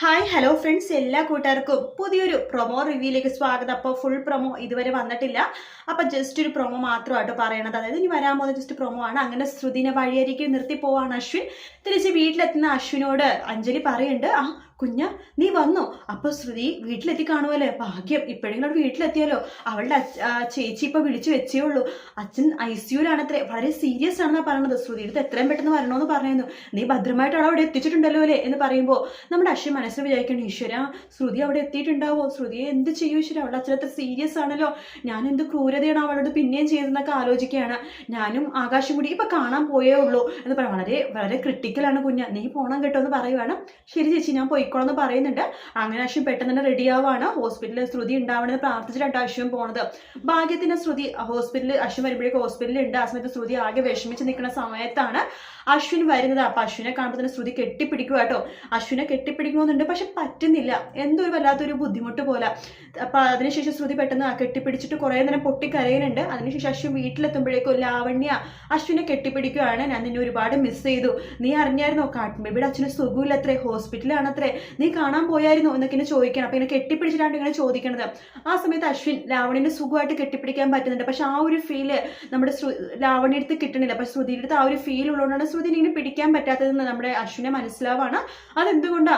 Hi hello friends, എല്ലാ കൂട്ടുകാർക്കും പുതിയൊരു പ്രൊമോ റിവ്യൂയിലേക്ക് സ്വാഗതം. അപ്പോൾ ഫുൾ പ്രൊമോ ഇതുവരെ വന്നിട്ടില്ല. അപ്പോൾ ജസ്റ്റ് ഒരു പ്രൊമോ മാത്രമായിട്ട് പറയണത്, അതായത് ഇനി വരാൻ പോകുന്ന ജസ്റ്റ് പ്രൊമോ ആണ്. അങ്ങനെ ശ്രുതിനെ വഴിയരികെ നിർത്തി പോവാണ് അശ്വിൻ. തിരിച്ച് വീട്ടിലെത്തുന്ന അശ്വിനോട് അഞ്ജലി പറയുന്നുണ്ട്, കുഞ്ഞ നീ വന്നോ? അപ്പൊ ശ്രുതി വീട്ടിലെത്തി കാണുമല്ലേ, ഭാഗ്യം, ഇപ്പോഴെങ്കിലും അവിടെ വീട്ടിലെത്തിയല്ലോ. അവളുടെ ചേച്ചി ഇപ്പൊ വിളിച്ചു വെച്ചേ ഉള്ളൂ. അച്ഛൻ ICUലാണത്രേ, വളരെ സീരിയസ് ആണെന്നാ പറയണത്. ശ്രുതി അടുത്ത് എത്രയും പെട്ടെന്ന് വരണമെന്ന് പറയുന്നു. നീ ഭദ്രമായിട്ട് അവിടെ എത്തിച്ചിട്ടുണ്ടല്ലോ അല്ലേ എന്ന് പറയുമ്പോൾ നമ്മുടെ അശ്വിൻ മനസ്സിൽ വിചാരിക്കണം, ഈശ്വര ശ്രുതി അവിടെ എത്തിയിട്ടുണ്ടാവോ, ശ്രുതിയെ എന്ത് ചെയ്യും ഈശ്വര, അവളുടെ അച്ഛനത്ര സീരിയസ് ആണല്ലോ, ഞാൻ എന്ത് ക്രൂരതയാണ് അവളോട് പിന്നെയും ചെയ്തെന്നൊക്കെ ആലോചിക്കുകയാണ്. ഞാനും ആകാശം കൂടി ഇപ്പൊ കാണാൻ പോയേ ഉള്ളൂ എന്ന് പറയാം. വളരെ വളരെ ക്രിട്ടിക്കലാണ് കുഞ്ഞ, നീ പോണം കേട്ടോ എന്ന് പറയുവാണ്. ശരി ചേച്ചി, ഞാൻ പോയിക്കോളെന്ന് പറയുന്നുണ്ട്. അങ്ങനെ അശ്വിൻ പെട്ടെന്ന് തന്നെ റെഡി ആവാണ്. ഹോസ്പിറ്റലിൽ ശ്രുതി ഉണ്ടാവണമെന്ന് പ്രാർത്ഥിച്ചിട്ടാണ് അശ്വിൻ പോണത്. ഭാഗ്യത്തിന് ശ്രുതി ഹോസ്പിറ്റലിൽ, അശ്വിൻ വരുമ്പോഴേക്കും ഹോസ്പിറ്റലിൽ ഉണ്ട്. ആ സമയത്ത് ശ്രുതി ആകെ വിഷമിച്ച് നിൽക്കുന്ന സമയത്താണ് അശ്വിൻ വരുന്നത്. അപ്പൊ അശ്വിനെ കാണുമ്പോൾ തന്നെ ശ്രുതി കെട്ടിപ്പിടിക്കുക കേട്ടോ. അശ്വിനെ കെട്ടിപ്പിടിക്കണമെന്നുണ്ട്, പക്ഷെ പറ്റുന്നില്ല, എന്തോ ഒരു വല്ലാത്തൊരു ബുദ്ധിമുട്ട് പോലെ. അപ്പൊ അതിനുശേഷം ശ്രുതി പെട്ടെന്ന് കെട്ടിപ്പിടിച്ചിട്ട് കുറെ നേരം പൊട്ടിക്കരയുന്നുണ്ട്. അതിനുശേഷം അശ്വിൻ വീട്ടിലെത്തുമ്പോഴേക്കും ലാവണ്യ അശ്വിനെ കെട്ടിപ്പിടിക്കുകയാണ്. ഞാൻ നിന്നെ ഒരുപാട് മിസ് ചെയ്തു, നീ അറിഞ്ഞായിരുന്നോ, കാട്ടുമ്പേബിയുടെ അച്ഛന് സുഖമില്ലത്രേ, ഹോസ്പിറ്റലാണത്രേ, നീ കാണാൻ പോയായിരുന്നു എന്നൊക്കെ ഇങ്ങനെ ചോദിക്കണം. അപ്പൊ ഇങ്ങനെ കെട്ടിപ്പിടിച്ചിട്ടാണ് ഇങ്ങനെ ചോദിക്കണത്. ആ സമയത്ത് അശ്വിൻ ലാവണ്യനെ സുഖമായിട്ട് കെട്ടിപ്പിടിക്കാൻ പറ്റുന്നുണ്ട്, പക്ഷെ ആ ഒരു ഫീല് നമ്മുടെ ലാവണ്യ അടുത്ത് കിട്ടണില്ല. അപ്പൊ ശ്രുതിയുടെ അടുത്ത് ആ ഒരു ഫീൽ ഉള്ളതുകൊണ്ടാണ് ശ്രുതിനെ ഇങ്ങനെ പിടിക്കാൻ പറ്റാത്തതെന്ന് നമ്മുടെ അശ്വിനെ മനസ്സിലാവാണ്. അതെന്തുകൊണ്ടാ,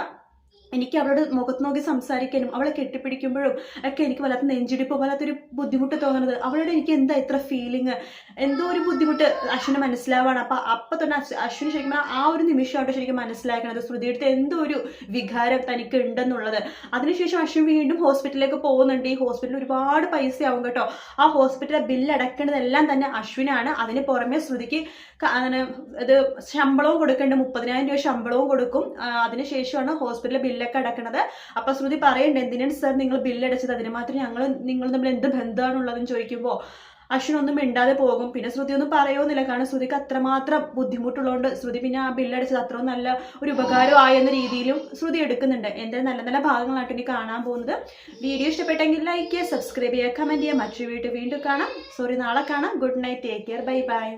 എനിക്ക് അവളോട് മുഖത്ത് നോക്കി സംസാരിക്കാനും അവളെ കെട്ടിപ്പിടിക്കുമ്പോഴും ഒക്കെ എനിക്ക് വല്ലാത്ത നെഞ്ചിടിപ്പ്, വല്ലാത്തൊരു ബുദ്ധിമുട്ട് തോന്നുന്നത്. അവളോട് എനിക്ക് എന്താ ഇത്ര ഫീലിങ്, എന്തോ ഒരു ബുദ്ധിമുട്ട് അശ്വിന് മനസ്സിലാവാണ്. അപ്പൊ തന്നെ അശ്വിന് ശരിക്കും ആ ഒരു നിമിഷമായിട്ട് ശരിക്കും മനസ്സിലാക്കണത് ശ്രുതിയെടുത്ത് എന്തോ ഒരു വികാരം തനിക്ക് ഉണ്ടെന്നുള്ളത്. അതിനുശേഷം അശ്വിൻ വീണ്ടും ഹോസ്പിറ്റലിലേക്ക് പോകുന്നുണ്ട്. ഈ ഹോസ്പിറ്റലിൽ ഒരുപാട് പൈസ ആവും കേട്ടോ. ആ ഹോസ്പിറ്റലിലെ ബില്ല് അടക്കേണ്ടതെല്ലാം തന്നെ അശ്വിനാണ്. അതിന് പുറമെ ശ്രുതിക്ക് അങ്ങനെ ഇത് ശമ്പളവും കൊടുക്കേണ്ട, 30,000 രൂപ ശമ്പളവും കൊടുക്കും. അതിനുശേഷമാണ് ഹോസ്പിറ്റലിലെ ബില്ലൊക്കെ അടക്കണത്. അപ്പൊ ശ്രുതി പറയണ്ടേ, എന്തിനാണ് സാർ നിങ്ങൾ ബില്ലടച്ചത്, അതിന് മാത്രം നിങ്ങൾ തമ്മിൽ എന്ത് ബന്ധമാണുള്ളതെന്ന് ചോദിക്കുമ്പോൾ അശ്വിൻ ഒന്നും മിണ്ടാതെ പോകും. പിന്നെ ശ്രുതി ഒന്നും പറയുന്നില്ല, കാരണം ശ്രുതിക്ക് അത്രമാത്രം ബുദ്ധിമുട്ടുള്ളതുകൊണ്ട് ശ്രുതി പിന്നെ ആ ബില്ലടിച്ചത് അത്രയും നല്ല ഒരു ഉപകാരമായെന്ന രീതിയിലും ശ്രുതി എടുക്കുന്നുണ്ട്. എന്തായാലും നല്ല നല്ല ഭാഗങ്ങളായിട്ട് ഇനി കാണാൻ പോകുന്നത്. വീഡിയോ ഇഷ്ടപ്പെട്ടെങ്കിൽ ലൈക്ക് ചെയ്യുക, സബ്സ്ക്രൈബ് ചെയ്യുക, കമന്റ് ചെയ്യുക. മറ്റൊരു വീഡിയോ വീണ്ടും കാണാം. നാളെ കാണാം. Good night, take care, bye bye.